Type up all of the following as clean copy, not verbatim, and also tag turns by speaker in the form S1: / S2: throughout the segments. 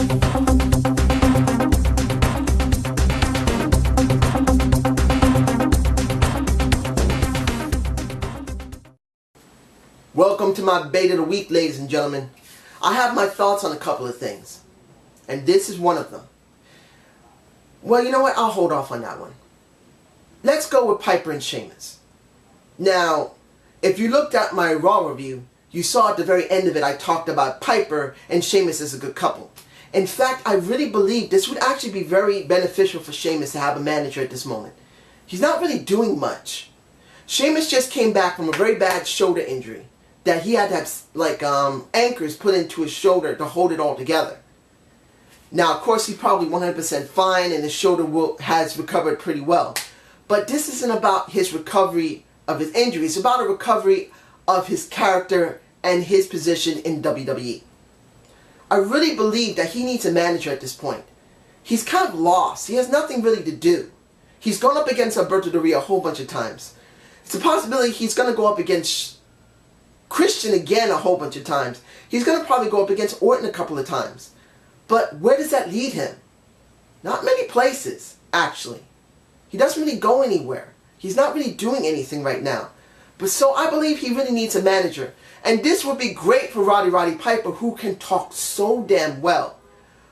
S1: Welcome to my bait of the week, ladies and gentlemen. I have my thoughts on a couple of things, and this is one of them. Well, you know what? I'll hold off on that one. Let's go with Piper and Sheamus. Now, if you looked at my Raw review, you saw at the very end of it I talked about Piper and Sheamus as a good couple. In fact, I really believe this would actually be very beneficial for Sheamus to have a manager at this moment. He's not really doing much. Sheamus just came back from a very bad shoulder injury that he had to have anchors put into his shoulder to hold it all together. Now, of course, he's probably 100% fine and his shoulder has recovered pretty well. But this isn't about his recovery of his injury. It's about a recovery of his character and his position in WWE. I really believe that he needs a manager at this point. He's kind of lost. He has nothing really to do. He's gone up against Alberto Del Rio a whole bunch of times. It's a possibility he's going to go up against Christian again a whole bunch of times. He's going to probably go up against Orton a couple of times. But where does that lead him? Not many places, actually. He doesn't really go anywhere. He's not really doing anything right now. But so I believe he really needs a manager. And this would be great for Roddy Piper, who can talk so damn well.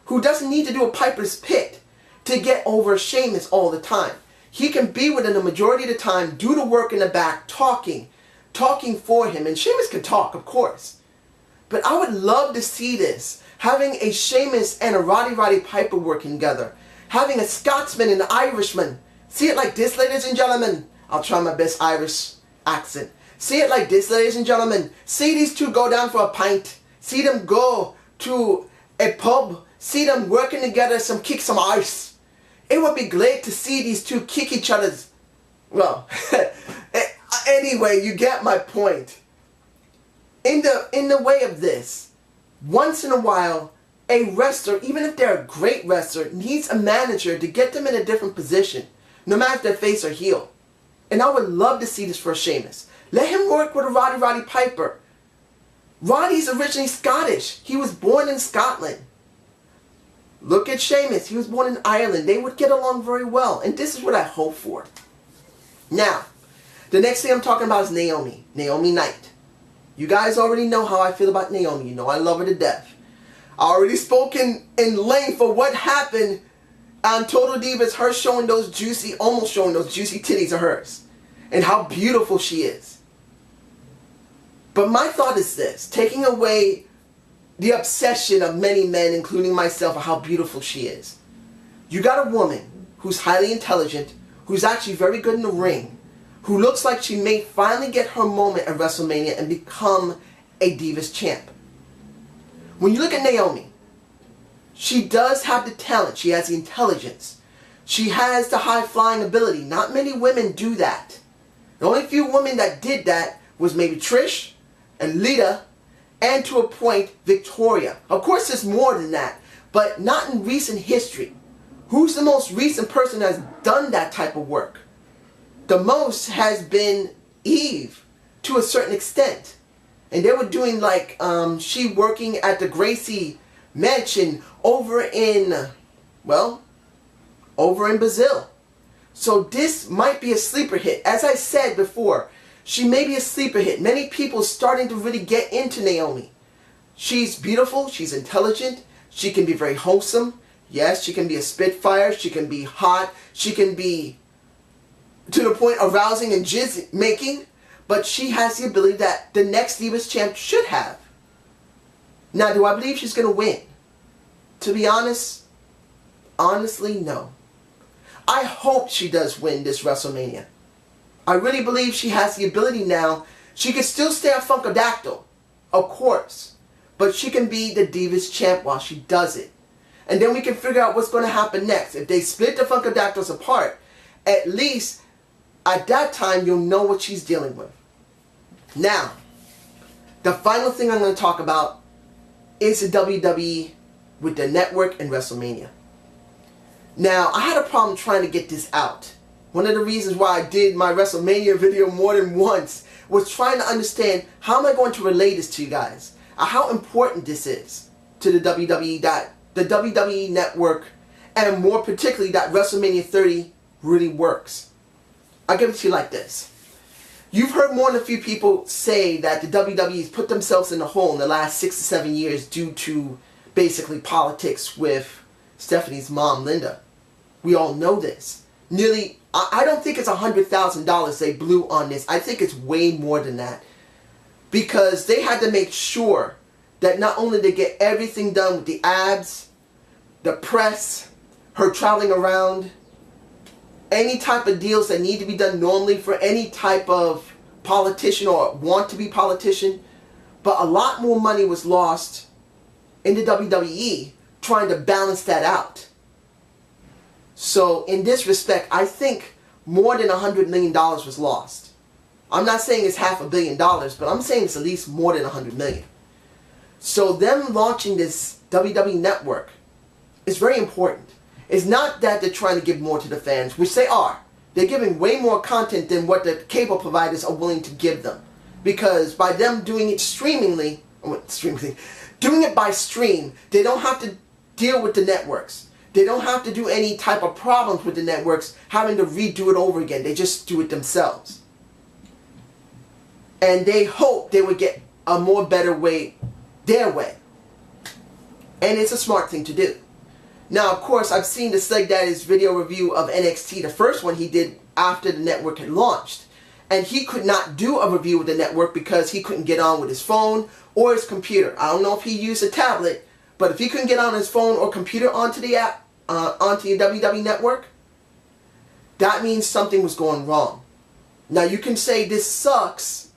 S1: Who doesn't need to do a Piper's Pit to get over Sheamus all the time. He can be with him the majority of the time, do the work in the back, talking for him. And Sheamus can talk, of course. But I would love to see this. Having a Sheamus and a Roddy Piper working together. Having a Scotsman and an Irishman. See it like this, ladies and gentlemen. I'll try my best Irish accent. See it like this, ladies and gentlemen. See these two go down for a pint. See them go to a pub. See them working together, kick some ice. It would be great to see these two kick each other's... Well, anyway, you get my point. In the way of this, once in a while, a wrestler, even if they're a great wrestler, needs a manager to get them in a different position, no matter if they're face or heel. And I would love to see this for Sheamus. Let him work with a Roddy Piper. Roddy's originally Scottish. He was born in Scotland. Look at Sheamus. He was born in Ireland. They would get along very well. And this is what I hope for. Now, the next thing I'm talking about is Naomi. Naomi Knight. You guys already know how I feel about Naomi. You know I love her to death. I already spoken in length of what happened on Total Divas, her showing those juicy, almost showing those juicy titties of hers. And how beautiful she is. But my thought is this. Taking away the obsession of many men, including myself, of how beautiful she is. You got a woman who's highly intelligent, who's actually very good in the ring, who looks like she may finally get her moment at WrestleMania and become a Divas champ. When you look at Naomi, she does have the talent. She has the intelligence. She has the high-flying ability. Not many women do that. The only few women that did that was maybe Trish and Lita, and to a point, Victoria. Of course, there's more than that, but not in recent history. Who's the most recent person that has done that type of work? The most has been Eve, to a certain extent. And they were doing she working at the Gracie Mansion over in Brazil. So this might be a sleeper hit. As I said before, she may be a sleeper hit. Many people starting to really get into Naomi. She's beautiful. She's intelligent. She can be very wholesome. Yes, she can be a spitfire. She can be hot. She can be to the point of arousing and jizz making. But she has the ability that the next Divas champ should have. Now, do I believe she's going to win? To be honest, honestly, no. I hope she does win this WrestleMania. I really believe she has the ability now. She can still stay a Funkadactyl, of course. But she can be the Divas champ while she does it. And then we can figure out what's going to happen next. If they split the Funkadactyls apart, at least at that time you'll know what she's dealing with. Now, the final thing I'm going to talk about is the WWE with the network and WrestleMania. Now, I had a problem trying to get this out. One of the reasons why I did my WrestleMania video more than once was trying to understand how am I going to relay this to you guys. How important this is to the WWE that the WWE Network, and more particularly that WrestleMania 30 really works. I'll give it to you like this. You've heard more than a few people say that the WWE's put themselves in a hole in the last 6 to 7 years due to basically politics with Stephanie's mom, Linda. We all know this. Nearly, I don't think it's $100,000 they blew on this. I think it's way more than that. Because they had to make sure that not only they get everything done with the ads, the press, her traveling around, any type of deals that need to be done normally for any type of politician or want to be politician, but a lot more money was lost in the WWE trying to balance that out. So in this respect, I think more than $100 million was lost. I'm not saying it's $500 million, but I'm saying it's at least more than $100 million. So them launching this WWE Network is very important. It's not that they're trying to give more to the fans, which they are. They're giving way more content than what the cable providers are willing to give them. Because by them doing it doing it by stream, they don't have to deal with the networks. They don't have to do any type of problems with the networks, having to redo it over again. They just do it themselves. And they hope they would get a more better way, their way. And it's a smart thing to do. Now, of course, I've seen the Sleg Daddy's video review of NXT, the first one he did after the network had launched. And he could not do a review with the network because he couldn't get on with his phone or his computer. I don't know if he used a tablet, but if he couldn't get on his phone or computer onto the app, onto your WWE Network, that means something was going wrong. Now, you can say this sucks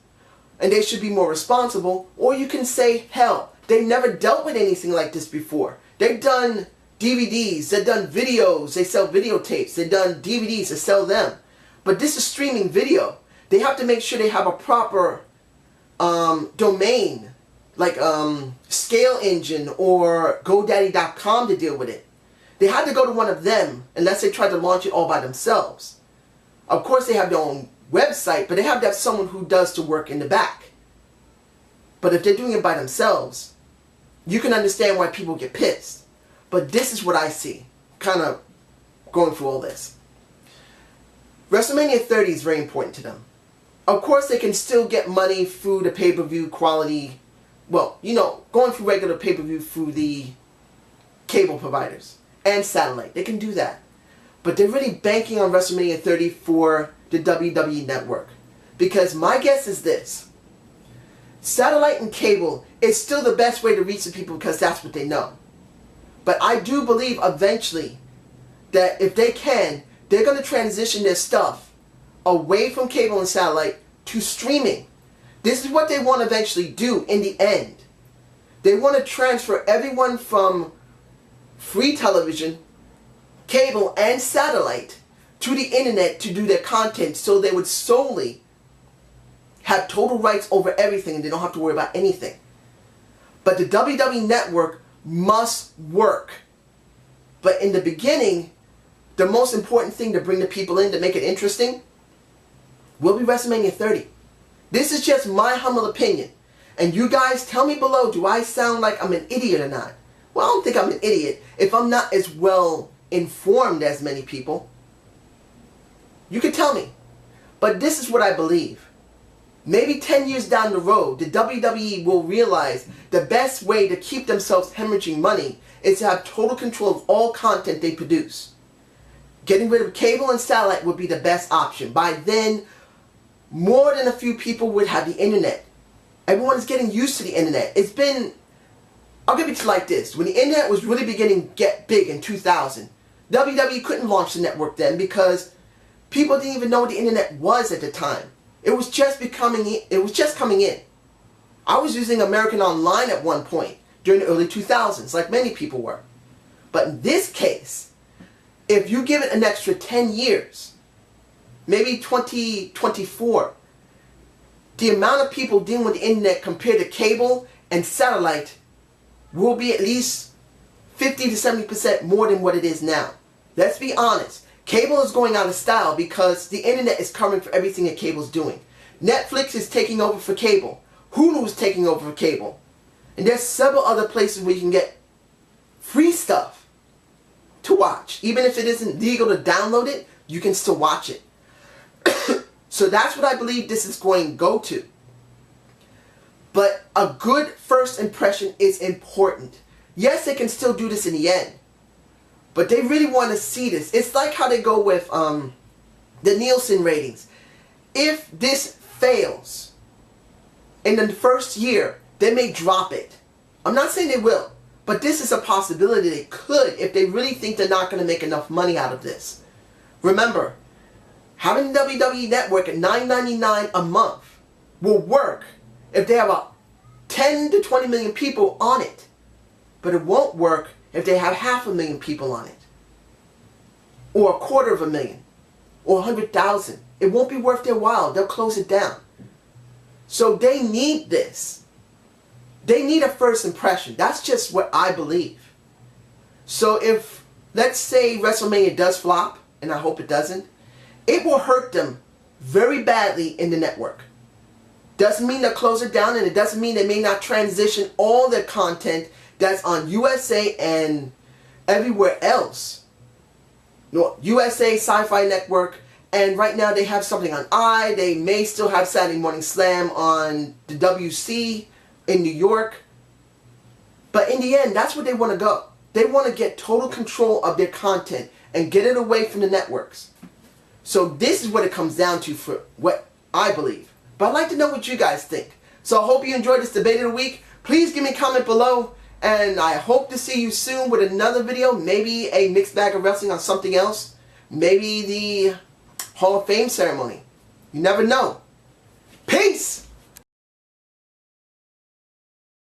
S1: and they should be more responsible, or you can say, hell, they've never dealt with anything like this before. They've done DVDs, they've done videos, they sell videotapes, they've done DVDs, they sell them. But this is streaming video. They have to make sure they have a proper domain, like Scale Engine or GoDaddy.com to deal with it. They had to go to one of them unless they tried to launch it all by themselves. Of course they have their own website, but they have to have someone who does the work in the back. But if they're doing it by themselves, you can understand why people get pissed. But this is what I see, kind of going through all this. WrestleMania 30 is very important to them. Of course, they can still get money through the pay-per-view quality, well, you know, going through regular pay-per-view through the cable providers and satellite. They can do that. But they're really banking on WrestleMania 30 for the WWE Network. Because my guess is this. Satellite and cable is still the best way to reach the people because that's what they know. But I do believe eventually that if they can, they're going to transition their stuff away from cable and satellite to streaming. This is what they want to eventually do in the end. They want to transfer everyone from free television, cable, and satellite to the internet to do their content so they would solely have total rights over everything and they don't have to worry about anything. But the WWE Network must work. But in the beginning, the most important thing to bring the people in to make it interesting will be WrestleMania 30. This is just my humble opinion. And you guys tell me below, do I sound like I'm an idiot or not? Well, I don't think I'm an idiot if I'm not as well informed as many people. You can tell me. But this is what I believe. Maybe 10 years down the road, the WWE will realize the best way to keep themselves hemorrhaging money is to have total control of all content they produce. Getting rid of cable and satellite would be the best option. By then, more than a few people would have the internet. Everyone is getting used to the internet. It's been, I'll give it to you like this. When the internet was really beginning to get big in 2000, WWE couldn't launch the network then because people didn't even know what the internet was at the time. It was just coming in. I was using American Online at one point during the early 2000s, like many people were. But in this case, if you give it an extra 10 years, maybe 2024, the amount of people dealing with the internet compared to cable and satellite will be at least 50 to 70% more than what it is now. Let's be honest. Cable is going out of style because the internet is covering for everything that cable's doing. Netflix is taking over for cable. Hulu is taking over for cable. And there's several other places where you can get free stuff to watch. Even if it isn't legal to download it, you can still watch it. So that's what I believe this is going to go to. But a good first impression is important. Yes, they can still do this in the end. But they really want to see this. It's like how they go with the Nielsen ratings. If this fails in the first year, they may drop it. I'm not saying they will. But this is a possibility they could if they really think they're not going to make enough money out of this. Remember, having the WWE Network at $9.99 a month will work if they have a 10 to 20 million people on it. But it won't work if they have 500,000 people on it. Or 250,000. Or 100,000. It won't be worth their while. They'll close it down. So they need this. They need a first impression. That's just what I believe. So if, let's say WrestleMania does flop, and I hope it doesn't, it will hurt them very badly in the network. Doesn't mean they'll close it down, and it doesn't mean they may not transition all their content that's on USA and everywhere else. No, USA, Sci-Fi Network, and right now they have something on I. They may still have Saturday Morning Slam on the WC in New York. But in the end, that's where they want to go. They want to get total control of their content and get it away from the networks. So this is what it comes down to for what I believe. But I'd like to know what you guys think. So I hope you enjoyed this debate of the week. Please give me a comment below. And I hope to see you soon with another video. Maybe a mixed bag of wrestling on something else. Maybe the Hall of Fame ceremony. You never know. Peace!